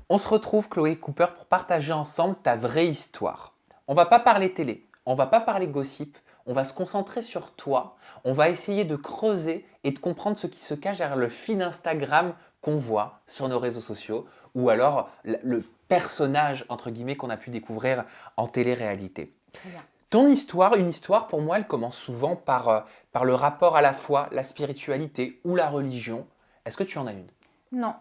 On se retrouve, Chloé Cooper, pour partager ensemble ta vraie histoire. On va pas parler télé, on va pas parler gossip, on va se concentrer sur toi. On va essayer de creuser et de comprendre ce qui se cache derrière le fil Instagram qu'on voit sur nos réseaux sociaux ou alors le personnage, entre guillemets, qu'on a pu découvrir en télé-réalité. Très bien. Ton histoire, une histoire, pour moi, elle commence souvent par le rapport à la foi, la spiritualité ou la religion. Est-ce que tu en as une? Non,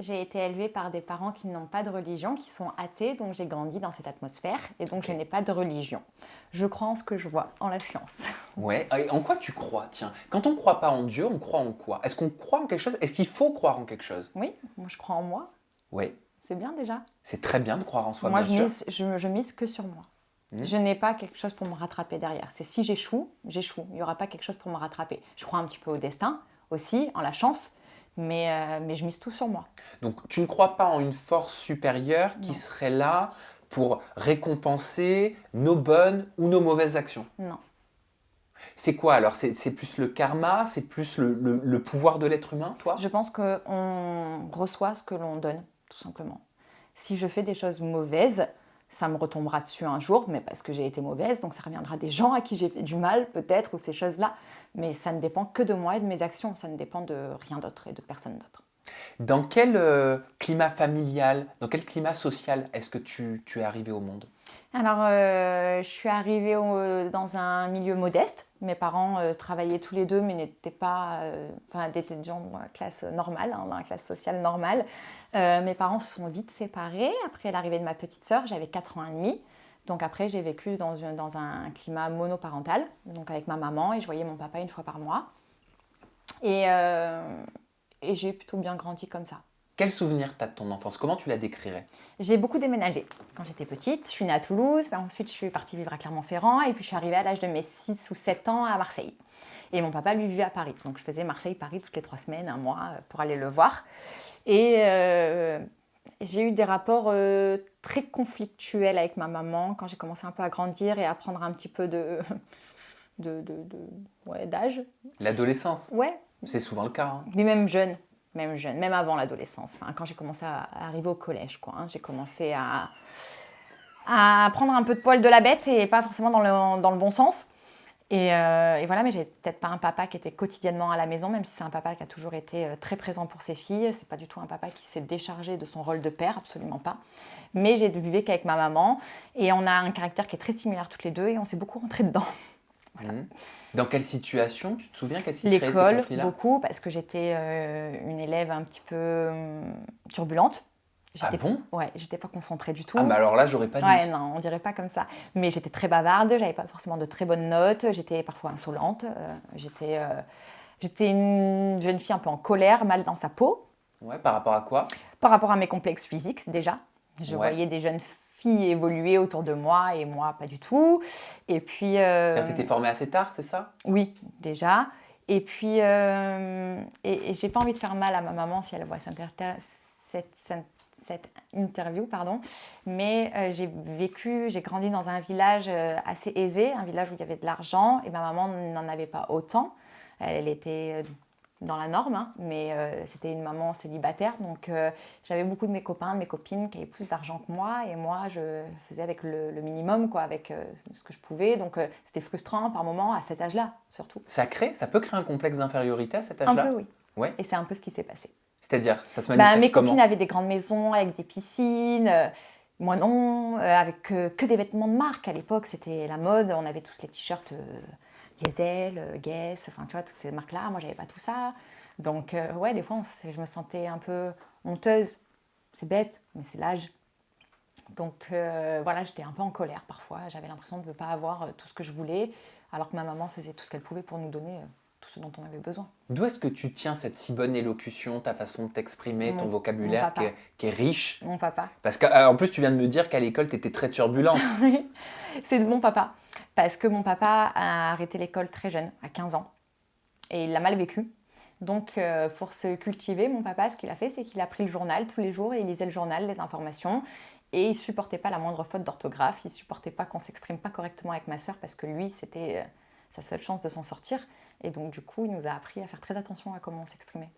j'ai été élevée par des parents qui n'ont pas de religion, qui sont athées, donc j'ai grandi dans cette atmosphère et donc je n'ai pas de religion. Je crois en ce que je vois, en la science. Ouais, et en quoi tu crois? Tiens, quand on ne croit pas en Dieu, on croit en quoi? Est-ce qu'on croit en quelque chose? Est-ce qu'il faut croire en quelque chose? Oui, moi je crois en moi, Oui, c'est bien déjà. c'est très bien de croire en soi, Moi bien je sûr. mise que sur moi. Mhm. Je n'ai pas quelque chose pour me rattraper derrière. C'est si j'échoue, j'échoue. Il n'y aura pas quelque chose pour me rattraper. Je crois un petit peu au destin aussi, en la chance, mais je mise tout sur moi. Donc, tu ne crois pas en une force supérieure qui Non, serait là pour récompenser nos bonnes ou nos mauvaises actions? non. C'est quoi alors? C'est plus le karma? C'est plus le pouvoir de l'être humain, toi? Je pense qu'on reçoit ce que l'on donne, tout simplement. Si je fais des choses mauvaises, ça me retombera dessus un jour, mais parce que j'ai été mauvaise, donc ça reviendra des gens à qui j'ai fait du mal, peut-être, ou ces choses-là. Mais ça ne dépend que de moi et de mes actions, ça ne dépend de rien d'autre et de personne d'autre. Dans quel climat familial, dans quel climat social est-ce que tu es arrivé au monde? Alors, je suis arrivée dans un milieu modeste. Mes parents travaillaient tous les deux, mais n'étaient pas, enfin, étaient des gens dans la classe normale, hein, dans la classe sociale normale. Mes parents se sont vite séparés. Après l'arrivée de ma petite sœur, j'avais 4 ans et demi. Donc après, j'ai vécu dans un climat monoparental, donc avec ma maman, et je voyais mon papa une fois par mois. Et, euh, et j'ai plutôt bien grandi comme ça. Quel souvenir t'as de ton enfance? Comment tu la décrirais? J'ai beaucoup déménagé quand j'étais petite. Je suis née à Toulouse, puis ensuite je suis partie vivre à Clermont-Ferrand et puis je suis arrivée à l'âge de mes 6 ou 7 ans à Marseille. Et mon papa, lui, vivait à Paris. Donc je faisais Marseille-Paris toutes les 3 semaines, un mois pour aller le voir. Et j'ai eu des rapports très conflictuels avec ma maman quand j'ai commencé un peu à grandir et à prendre un petit peu ouais, d'âge. L'adolescence, Ouais, c'est souvent le cas, hein. mais même jeune, même avant l'adolescence. Enfin, quand j'ai commencé à arriver au collège, quoi, hein, j'ai commencé à prendre un peu de poil de la bête et pas forcément dans le bon sens. Et voilà, mais j'ai peut-être pas un papa qui était quotidiennement à la maison, même si c'est un papa qui a toujours été très présent pour ses filles. C'est pas du tout un papa qui s'est déchargé de son rôle de père, absolument pas. Mais j'ai vécu qu'avec ma maman et on a un caractère qui est très similaire toutes les deux et on s'est beaucoup rentré dedans. Voilà. Mhm. Dans quelle situation? Tu te souviens qu'est-ce qui créait ces L'école, conflits-là? beaucoup, parce que j'étais une élève un petit peu turbulente. Ah bon? Ouais, j'étais pas concentrée du tout. Ah bah alors là, j'aurais pas dit. Ouais, non, on dirait pas comme ça. Mais j'étais très bavarde, j'avais pas forcément de très bonnes notes, j'étais parfois insolente, j'étais une jeune fille un peu en colère, mal dans sa peau, Ouais, par rapport à quoi? par rapport à mes complexes physiques déjà. Je Ouais. voyais des jeunes filles évoluer autour de moi et moi pas du tout. Et puis, C'est-à-dire que t'étais formée assez tard, c'est ça? oui, déjà. Et puis, et j'ai pas envie de faire mal à ma maman si elle voit cette interview, pardon. Mais j'ai grandi dans un village assez aisé, un village où il y avait de l'argent, et ma maman n'en avait pas autant. Elle était dans la norme, hein, mais c'était une maman célibataire, donc j'avais beaucoup de mes copains, de mes copines qui avaient plus d'argent que moi, et moi je faisais avec le minimum, quoi, avec ce que je pouvais, donc c'était frustrant par moments à cet âge-là, surtout. Ça peut créer un complexe d'infériorité à cet Un peu, âge-là? oui. Ouais. Et c'est un peu ce qui s'est passé. C'est-à-dire, ça se Bah, manifeste mes comment? copines avaient des grandes maisons avec des piscines, moi non, avec que des vêtements de marque. À l'époque, c'était la mode, on avait tous les t-shirts Diesel, Guess, enfin tu vois, toutes ces marques-là. Moi, j'avais pas tout ça. Donc, ouais, des fois, je me sentais un peu honteuse. C'est bête, mais c'est l'âge. Donc, voilà, j'étais un peu en colère parfois. J'avais l'impression de ne pas avoir tout ce que je voulais, alors que ma maman faisait tout ce qu'elle pouvait pour nous donner tout ce dont on avait besoin. D'où est-ce que tu tiens cette si bonne élocution, ta façon de t'exprimer, ton Mon vocabulaire papa. qui est riche? Mon papa. Parce qu'en plus, tu viens de me dire qu'à l'école, tu étais très turbulente. C'est de mon papa. Parce que mon papa a arrêté l'école très jeune, à 15 ans. Et il l'a mal vécu. Donc, pour se cultiver, mon papa, ce qu'il a fait, c'est qu'il a pris le journal tous les jours et il lisait le journal, les informations. Et il ne supportait pas la moindre faute d'orthographe. Il ne supportait pas qu'on ne s'exprime pas correctement avec ma sœur parce que lui, c'était sa seule chance de s'en sortir. Et donc, du coup, il nous a appris à faire très attention à comment on s'exprimait.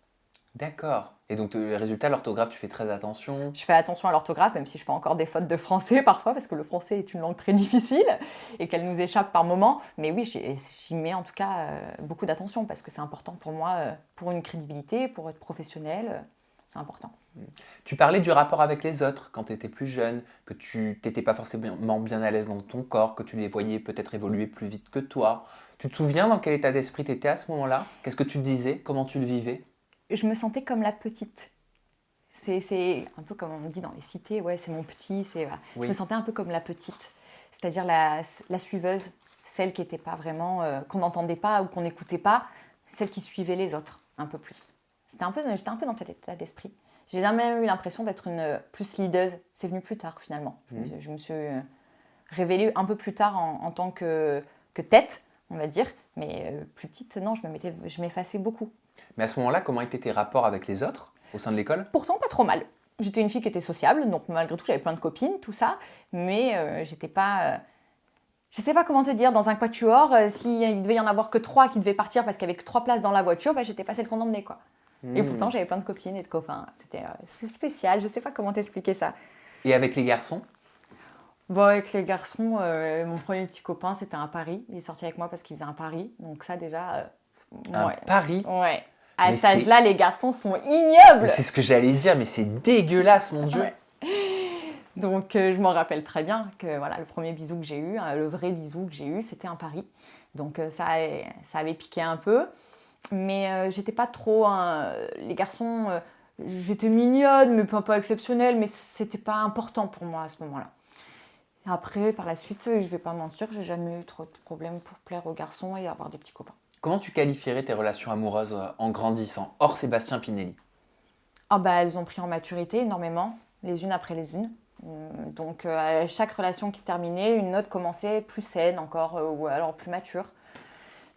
D'accord. Et donc, le résultat, l'orthographe, tu fais très attention. Je fais attention à l'orthographe, même si je fais encore des fautes de français parfois, parce que le français est une langue très difficile et qu'elle nous échappe par moments. Mais oui, j'y mets en tout cas beaucoup d'attention, parce que c'est important pour moi, pour une crédibilité, pour être professionnelle, c'est important. Tu parlais du rapport avec les autres quand tu étais plus jeune, que tu n'étais pas forcément bien à l'aise dans ton corps, que tu les voyais peut-être évoluer plus vite que toi. Tu te souviens dans quel état d'esprit tu étais à ce moment-là? Qu'est-ce que tu te disais? Comment tu le vivais? Je me sentais comme la petite. C'est un peu comme on dit dans les cités, ouais, c'est mon petit, c'est voilà. Je Oui. me sentais un peu comme la petite, c'est-à-dire la suiveuse, celle qui était pas vraiment, qu'on n'entendait pas ou qu'on n'écoutait pas, celle qui suivait les autres un peu plus. J'étais un peu dans cet état d'esprit. J'ai jamais eu l'impression d'être une plus leaduse. C'est venu plus tard finalement. Je me suis révélée un peu plus tard en tant que tête, on va dire, mais plus petite, non, je m'effaçais beaucoup. Mais à ce moment-là, comment étaient tes rapports avec les autres au sein de l'école? Pourtant, pas trop mal. J'étais une fille qui était sociable, donc malgré tout, j'avais plein de copines, tout ça. Mais j'étais pas. Je sais pas comment te dire, dans un quatuor, s'il devait y en avoir que 3 qui devaient partir parce qu'il y avait que 3 places dans la voiture, bah, j'étais pas celle qu'on emmenait, quoi. Et pourtant, j'avais plein de copines et de copains. C'est spécial, je sais pas comment t'expliquer ça. Et avec les garçons? Bon, avec les garçons, mon premier petit copain, c'était un pari. Il est sorti avec moi parce qu'il faisait un pari. Donc ça, déjà, Un ouais. pari? Ouais. À Mais cet âge-là, les garçons sont ignobles. Mais c'est ce que j'allais dire, mais c'est dégueulasse, mon Dieu. Ouais. Donc je m'en rappelle très bien que voilà, le premier bisou que j'ai eu, le vrai bisou que j'ai eu, c'était un pari. Donc ça avait piqué un peu. Mais j'étais pas trop. Les garçons, j'étais mignonne, mais pas exceptionnelle, mais c'était pas important pour moi à ce moment-là. Après, par la suite, je vais pas mentir, j'ai jamais eu trop de problèmes pour plaire aux garçons et avoir des petits copains. Comment tu qualifierais tes relations amoureuses en grandissant, hors Sébastien Pinelli? Ah bah, elles ont pris en maturité énormément, les unes après les unes. Donc à chaque relation qui se terminait, une autre commençait plus saine encore, ou alors plus mature.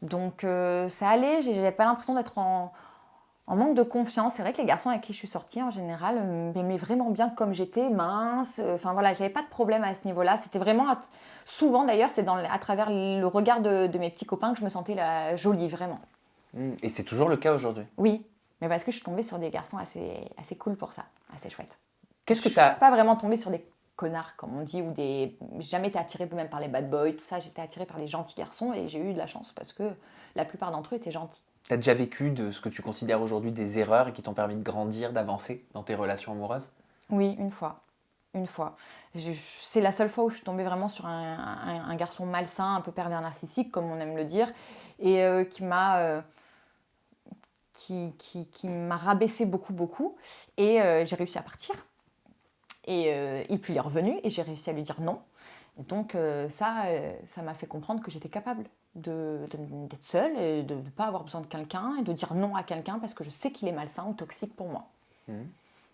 Donc ça allait, j'avais pas l'impression d'être en manque de confiance. C'est vrai que les garçons avec qui je suis sortie, en général, m'aimaient vraiment bien comme j'étais, mince. Enfin voilà, j'avais pas de problème à ce niveau-là. C'était vraiment, souvent d'ailleurs, c'est à travers le regard de mes petits copains que je me sentais jolie, vraiment. Et c'est toujours le cas aujourd'hui. Oui, mais parce que je suis tombée sur des garçons assez cool pour ça, assez chouettes. Qu'est-ce que Je tu as... suis pas vraiment tombée sur des connards, comme on dit, ou des... J'ai jamais été attirée même par les bad boys, tout ça. J'étais attirée par les gentils garçons et j'ai eu de la chance parce que la plupart d'entre eux étaient gentils. T'as déjà vécu de ce que tu considères aujourd'hui des erreurs et qui t'ont permis de grandir, d'avancer dans tes relations amoureuses? Oui, une fois. Une fois. C'est la seule fois où je suis tombée vraiment sur un garçon malsain, un peu pervers narcissique, comme on aime le dire, et qui m'a rabaissé beaucoup, beaucoup. Et j'ai réussi à partir. Et puis il est revenu et j'ai réussi à lui dire non. Donc ça m'a fait comprendre que j'étais capable d'être seule et de ne pas avoir besoin de quelqu'un et de dire non à quelqu'un parce que je sais qu'il est malsain ou toxique pour moi.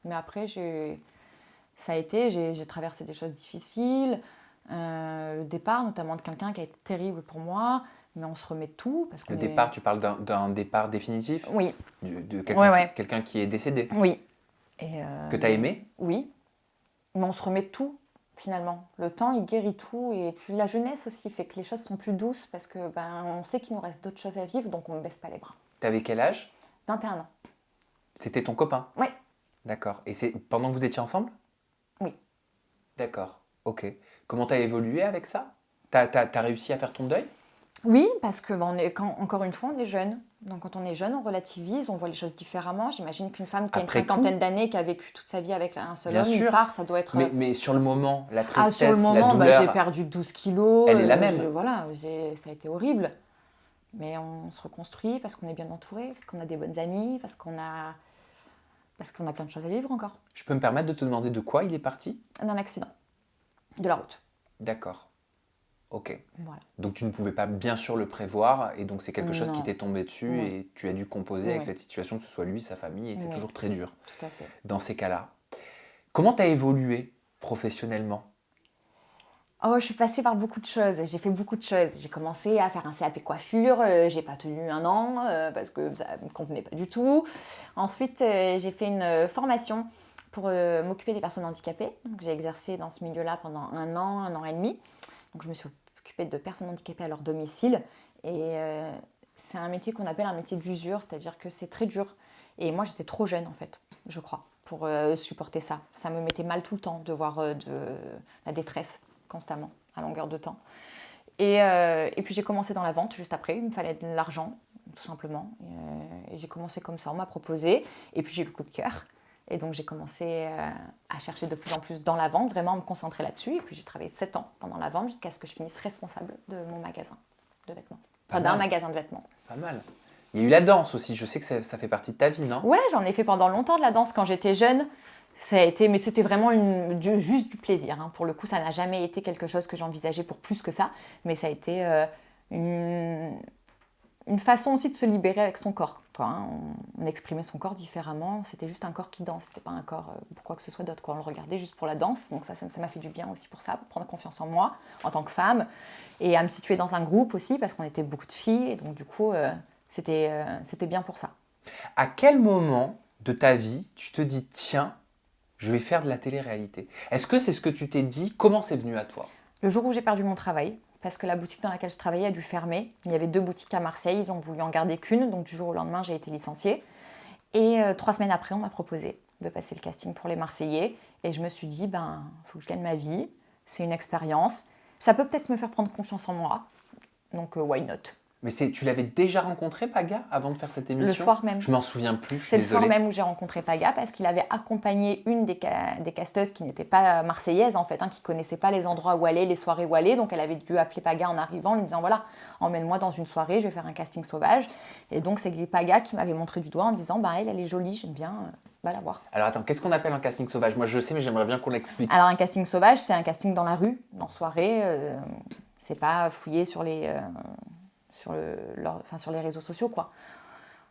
Mais après, j'ai traversé des choses difficiles. Le départ, notamment de quelqu'un qui a été terrible pour moi, mais on se remet de tout. Le départ, tu parles d'un départ définitif? Oui. De quelqu'un Ouais. quelqu'un qui est décédé? Oui. Que tu as aimé? Oui. Mais on se remet de tout, finalement. Le temps, il guérit tout. Et puis la jeunesse aussi fait que les choses sont plus douces parce que on sait qu'il nous reste d'autres choses à vivre, donc on ne baisse pas les bras. T'avais quel âge? 21 ans. C'était ton copain? Oui. D'accord. Et c'est pendant que vous étiez ensemble? Oui. D'accord. Ok. Comment t'as évolué avec ça? T'as réussi à faire ton deuil? Oui, parce que encore une fois, on est jeune. Donc quand on est jeune, on relativise, on voit les choses différemment. J'imagine qu'une femme qui a une cinquantaine d'années, qui a vécu toute sa vie avec un seul homme, il part, ça doit être... Mais sur le moment, la sur tristesse, le moment, la douleur... j'ai perdu 12 kilos. Elle est la même. Ça a été horrible. Mais on se reconstruit parce qu'on est bien entouré, parce qu'on a des bonnes amies, parce qu'on a plein de choses à vivre encore. Je peux me permettre de te demander de quoi il est parti? D'un accident. De la route. D'accord. Ok. Voilà. Donc tu ne pouvais pas bien sûr le prévoir et donc c'est quelque chose Non. qui t'est tombé dessus et tu as dû composer avec Oui. cette situation, que ce soit lui, sa famille, et c'est toujours très dur Tout à fait. dans ces cas-là. Comment tu as évolué professionnellement? Oh, je suis passée par beaucoup de choses, j'ai fait beaucoup de choses. J'ai commencé à faire un CAP coiffure, j'ai pas tenu un an parce que ça me convenait pas du tout. Ensuite, j'ai fait une formation pour m'occuper des personnes handicapées. Donc, j'ai exercé dans ce milieu-là pendant un an et demi. Donc je me suis occupée de personnes handicapées à leur domicile. Et c'est un métier qu'on appelle un métier d'usure, c'est-à-dire que c'est très dur Et moi, j'étais trop jeune, en fait, je crois, pour supporter ça. Ça me mettait mal tout le temps de voir la détresse constamment, à longueur de temps. Et puis, j'ai commencé dans la vente juste après. Il me fallait de l'argent, tout simplement. Et j'ai commencé comme ça, on m'a proposé. Et puis, j'ai eu le coup de cœur. Et donc, j'ai commencé à chercher de plus en plus dans la vente, vraiment à me concentrer là-dessus. Et puis, j'ai travaillé 7 ans pendant la vente jusqu'à ce que je finisse responsable de mon magasin de vêtements. Enfin, d'un magasin de vêtements. Pas mal. Il y a eu la danse aussi. Je sais que ça fait partie de ta vie, non? Ouais, j'en ai fait pendant longtemps de la danse quand j'étais jeune. Mais c'était vraiment juste du plaisir. Hein. Pour le coup, ça n'a jamais été quelque chose que j'envisageais pour plus que ça. Mais ça a été une façon aussi de se libérer avec son corps. Quoi, hein. On exprimait son corps différemment. C'était juste un corps qui danse. C'était pas un corps pour quoi que ce soit d'autre. Quoi. On le regardait juste pour la danse. Donc ça m'a fait du bien aussi pour ça, pour prendre confiance en moi en tant que femme. Et à me situer dans un groupe aussi, parce qu'on était beaucoup de filles. Et donc du coup, c'était bien pour ça. À quel moment de ta vie tu te dis, tiens, je vais faire de la télé-réalité? Est-ce que c'est ce que tu t'es dit? Comment c'est venu à toi? Le jour où j'ai perdu mon travail, parce que la boutique dans laquelle je travaillais a dû fermer. Il y avait 2 boutiques à Marseille, ils ont voulu en garder qu'une, donc du jour au lendemain, j'ai été licenciée. Et 3 semaines après, on m'a proposé de passer le casting pour les Marseillais. Et je me suis dit, faut que je gagne ma vie, c'est une expérience. Ça peut peut-être me faire prendre confiance en moi, donc why not? Mais tu l'avais déjà rencontré, Paga, avant de faire cette émission? Le soir même. Je m'en souviens plus, je suis C'est le désolée. soir même où j'ai rencontré Paga parce qu'il avait accompagné une des casteuses qui n'était pas marseillaise en fait, hein, qui ne connaissait pas les endroits où aller, les soirées où aller. Donc elle avait dû appeler Paga en arrivant, en lui disant voilà, emmène-moi dans une soirée, je vais faire un casting sauvage. Et donc c'est Paga qui m'avait montré du doigt en me disant elle est jolie, j'aime bien, va la voir. Alors attends, qu'est-ce qu'on appelle un casting sauvage? Moi je sais, mais j'aimerais bien qu'on l'explique. Alors un casting sauvage, c'est un casting dans la rue, en soirée. C'est pas fouillé sur les réseaux sociaux, quoi.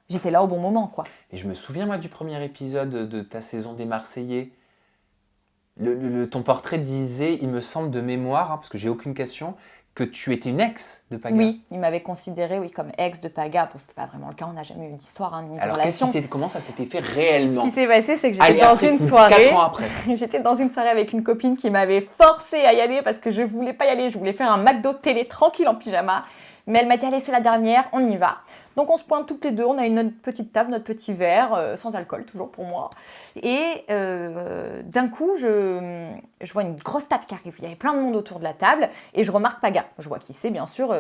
J'étais là au bon moment, quoi. Et je me souviens, moi, du premier épisode de ta saison des Marseillais. Ton portrait disait, il me semble de mémoire, hein, parce que j'ai aucune question, que tu étais une ex de Paga. Oui, il m'avait considérée comme ex de Paga. Bon, c'était pas vraiment le cas, on n'a jamais eu d'histoire, hein, ni de Alors, relation. comment ça s'était fait réellement? Ce qui s'est passé, c'est que j'étais Allez, dans après, une soirée. 4 ans après. J'étais dans une soirée avec une copine qui m'avait forcée à y aller parce que je voulais pas y aller. Je voulais faire un McDo télé tranquille en pyjama. Mais elle m'a dit, allez, c'est la dernière, on y va. Donc on se pointe toutes les deux, on a notre petite table, notre petit verre, sans alcool, toujours pour moi. Et d'un coup, je vois une grosse table qui arrive. Il y avait plein de monde autour de la table et je remarque Paga. Je vois qui c'est, bien sûr,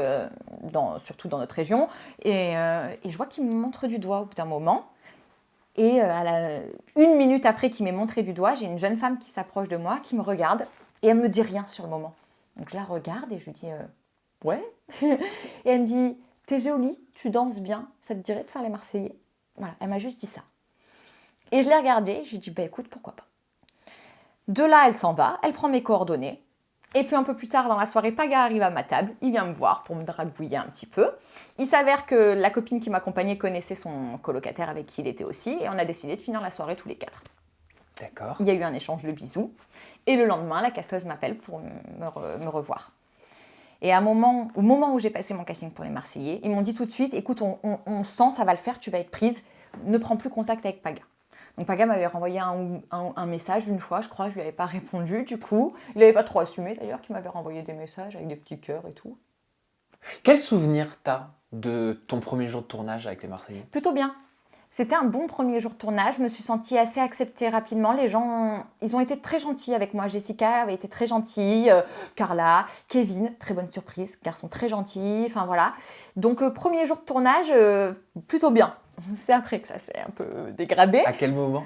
surtout dans notre région. Et je vois qu'il me montre du doigt au bout d'un moment. Et une minute après qu'il m'ait montré du doigt, j'ai une jeune femme qui s'approche de moi, qui me regarde et elle me dit rien sur le moment. Donc je la regarde et je lui dis ouais. Et elle me dit t'es jolie, tu danses bien, ça te dirait de faire les Marseillais? Voilà, elle m'a juste dit ça. Et je l'ai regardée, je lui ai dit écoute, pourquoi pas. De là, elle s'en va, elle prend mes coordonnées. Et puis un peu plus tard dans la soirée, Paga arrive à ma table, il vient me voir pour me dragouiller un petit peu. Il s'avère que la copine qui m'accompagnait connaissait son colocataire avec qui il était aussi, et on a décidé de finir la soirée tous les 4. D'accord. Il y a eu un échange de bisous, et le lendemain, la casteuse m'appelle pour me revoir. Et au moment où j'ai passé mon casting pour les Marseillais, ils m'ont dit tout de suite, écoute, on sent, ça va le faire, tu vas être prise, ne prends plus contact avec Paga. Donc Paga m'avait renvoyé un message une fois, je crois, je lui avais pas répondu du coup. Il n'avait pas trop assumé d'ailleurs qu'il m'avait renvoyé des messages avec des petits cœurs et tout. Quel souvenir t'as de ton premier jour de tournage avec les Marseillais? Plutôt bien. C'était un bon premier jour de tournage, je me suis sentie assez acceptée rapidement. Les gens, ils ont été très gentils avec moi. Jessica avait été très gentille, Carla, Kevin, très bonne surprise, garçon très gentil, enfin voilà. Donc premier jour de tournage, plutôt bien. C'est après que ça s'est un peu dégradé. À quel moment?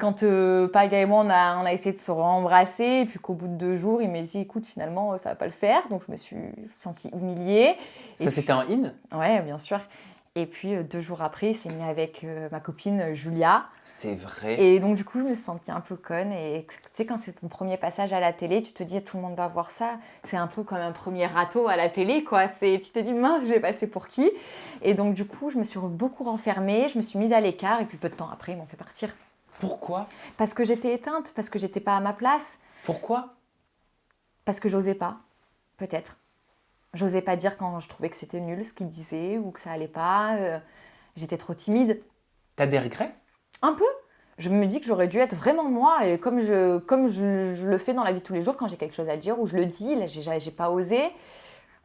Quand Paga et moi, on a essayé de se rembrasser, et puis qu'au bout de 2 jours, il m'a dit, écoute, finalement, ça va pas le faire. Donc je me suis sentie humiliée. Ça, c'était un in? Ouais, bien sûr. Et puis 2 jours après, il s'est mis avec ma copine Julia. C'est vrai. Et donc du coup, je me suis sentie un peu conne. Et tu sais, quand c'est ton premier passage à la télé, tu te dis tout le monde va voir ça. C'est un peu comme un premier râteau à la télé, quoi. Tu te dis mince, j'ai passé pour qui? Et donc du coup, je me suis beaucoup renfermée, je me suis mise à l'écart. Et puis peu de temps après, ils m'ont fait partir. Pourquoi? Parce que j'étais éteinte, parce que j'étais pas à ma place. Pourquoi? Parce que j'osais pas, peut-être. J'osais pas dire quand je trouvais que c'était nul ce qu'ils disaient ou que ça allait pas. J'étais trop timide. T'as des regrets? Un peu. Je me dis que j'aurais dû être vraiment moi. Et comme je le fais dans la vie de tous les jours, quand j'ai quelque chose à dire ou je le dis, là, j'ai pas osé.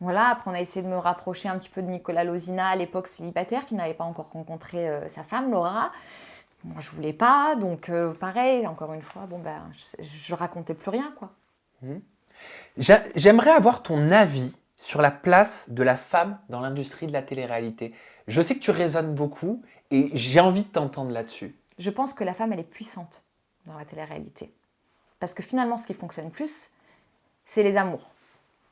Voilà, après on a essayé de me rapprocher un petit peu de Nicolas Lozina, à l'époque célibataire, qui n'avait pas encore rencontré sa femme, Laura. Moi, je voulais pas, donc pareil, encore une fois, bon, ben, je racontais plus rien, quoi. J'aimerais avoir ton avis sur la place de la femme dans l'industrie de la télé-réalité. Je sais que tu raisonnes beaucoup et j'ai envie de t'entendre là-dessus. Je pense que la femme, elle est puissante dans la télé-réalité. Parce que finalement, ce qui fonctionne plus, c'est les amours.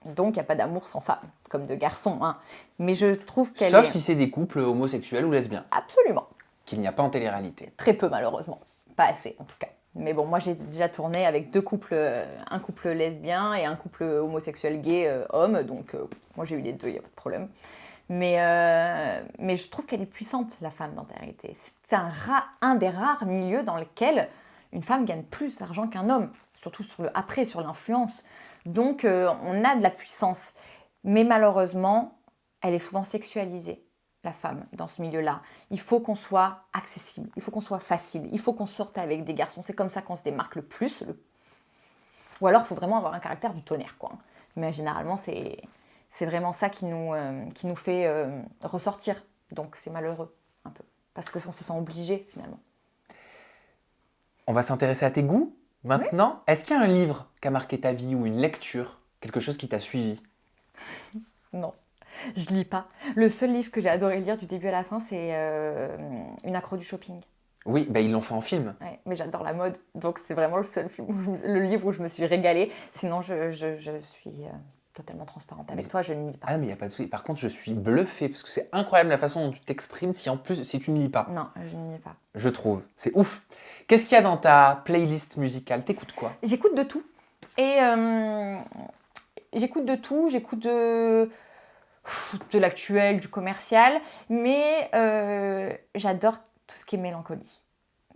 Donc, il n'y a pas d'amour sans femme, comme de garçon. Hein. Mais je trouve qu'elle Sauf est... si c'est des couples homosexuels ou lesbiens, Absolument. qu'il n'y a pas en télé-réalité. Très peu, malheureusement. Pas assez, en tout cas. Mais bon, moi, j'ai déjà tourné avec deux couples, un couple lesbien et un couple homosexuel gay homme. Donc, moi, j'ai eu les deux, il n'y a pas de problème. Mais je trouve qu'elle est puissante, la femme, dans la télé-réalité. C'est un des rares milieux dans lesquels une femme gagne plus d'argent qu'un homme, surtout sur l'influence. Donc, on a de la puissance. Mais malheureusement, elle est souvent sexualisée, la femme, dans ce milieu-là. Il faut qu'on soit accessible, il faut qu'on soit facile, il faut qu'on sorte avec des garçons. C'est comme ça qu'on se démarque le plus. Ou alors, il faut vraiment avoir un caractère du tonnerre, quoi. Mais généralement, c'est vraiment ça qui nous fait ressortir. Donc, c'est malheureux, un peu. Parce qu'on se sent obligé, finalement. On va s'intéresser à tes goûts maintenant. Oui. Est-ce qu'il y a un livre qui a marqué ta vie ou une lecture, quelque chose qui t'a suivi? Non, je lis pas. Le seul livre que j'ai adoré lire du début à la fin, c'est Une accro du shopping. Oui, bah ils l'ont fait en film. Ouais, mais j'adore la mode, donc c'est vraiment le seul le livre où je me suis régalée. Sinon, je suis totalement transparente avec toi, je ne lis pas. Ah mais il n'y a pas de souci. Par contre, je suis bluffée parce que c'est incroyable la façon dont tu t'exprimes si tu ne lis pas. Non, je ne lis pas. Je trouve. C'est ouf. Qu'est-ce qu'il y a dans ta playlist musicale? T'écoutes quoi? J'écoute de tout. Et j'écoute de tout. J'écoute de l'actuel, du commercial. Mais j'adore tout ce qui est mélancolie.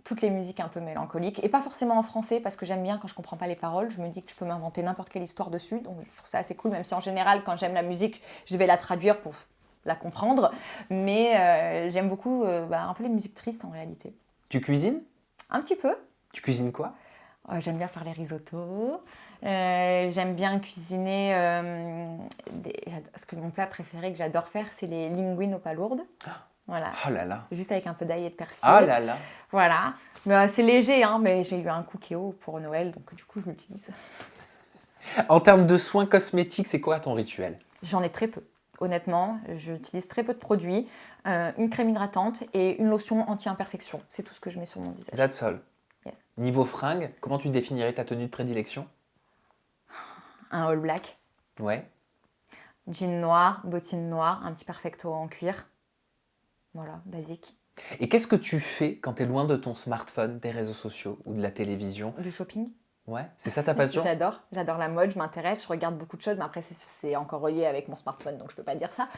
Toutes les musiques un peu mélancoliques. Et pas forcément en français, parce que j'aime bien quand je comprends pas les paroles. Je me dis que je peux m'inventer n'importe quelle histoire dessus. Donc je trouve ça assez cool, même si en général, quand j'aime la musique, je vais la traduire pour la comprendre. Mais j'aime beaucoup un peu les musiques tristes en réalité. Tu cuisines? Un petit peu. Tu cuisines quoi? J'aime bien faire les risottos. J'aime bien cuisiner. Parce que mon plat préféré que j'adore faire, c'est les linguines aux palourdes. Voilà. Oh là là. Juste avec un peu d'ail et de persil. Oh là là. Voilà. Mais, c'est léger, hein, mais j'ai eu un cookéo pour Noël, donc du coup, je l'utilise. En termes de soins cosmétiques, c'est quoi ton rituel? J'en ai très peu. Honnêtement, j'utilise très peu de produits. Une crème hydratante et une lotion anti-imperfection. C'est tout ce que je mets sur mon visage. That's all. Yes. Niveau fringues, comment tu définirais ta tenue de prédilection? Un all black. Ouais. Jean noir, bottines noires, un petit perfecto en cuir. Voilà, basique. Et qu'est-ce que tu fais quand tu es loin de ton smartphone, des réseaux sociaux ou de la télévision? Du shopping. Ouais, c'est ça ta passion? J'adore la mode, je m'intéresse, je regarde beaucoup de choses, mais après c'est encore relié avec mon smartphone, donc je peux pas dire ça.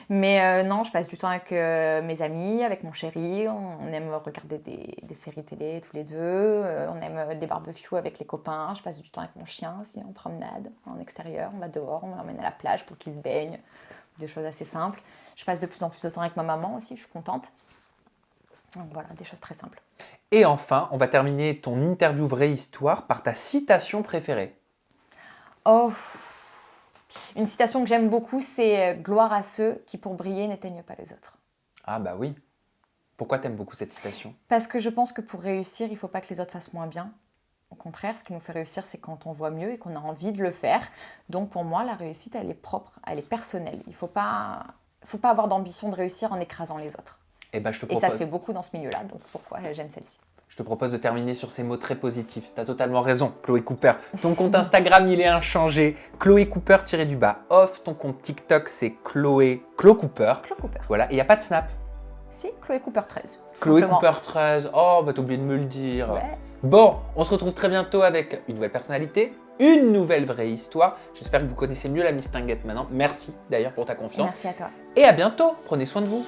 Mais non, je passe du temps avec mes amis, avec mon chéri, on aime regarder des séries télé tous les deux, on aime des barbecues avec les copains, je passe du temps avec mon chien aussi en promenade, en extérieur, on va dehors, on l'emmène à la plage pour qu'il se baigne, des choses assez simples. Je passe de plus en plus de temps avec ma maman aussi, je suis contente. Donc voilà, des choses très simples. Et enfin, on va terminer ton interview vraie histoire par ta citation préférée. Oh, une citation que j'aime beaucoup, c'est « Gloire à ceux qui pour briller n'éteignent pas les autres ». Ah bah oui. Pourquoi t'aimes beaucoup cette citation? Parce que je pense que pour réussir, il ne faut pas que les autres fassent moins bien. Au contraire, ce qui nous fait réussir, c'est quand on voit mieux et qu'on a envie de le faire. Donc pour moi, la réussite, elle est propre, elle est personnelle. Il ne faut pas avoir d'ambition de réussir en écrasant les autres. Et ça se fait beaucoup dans ce milieu-là, donc pourquoi j'aime celle-ci. Je te propose de terminer sur ces mots très positifs. Tu as totalement raison, Chloé Cooper. Ton compte Instagram, il est inchangé. Chloé Cooper-off. Ton compte TikTok, c'est Clo Cooper. Clo Cooper. Voilà, et il n'y a pas de Snap. Si, Chloé Cooper 13. Chloé Cooper 13. Oh, bah t'as oublié de me le dire. Ouais. Bon, on se retrouve très bientôt avec une nouvelle personnalité, une nouvelle vraie histoire. J'espère que vous connaissez mieux la Miss Tinguette maintenant. Merci d'ailleurs pour ta confiance. Merci à toi. Et à bientôt. Prenez soin de vous.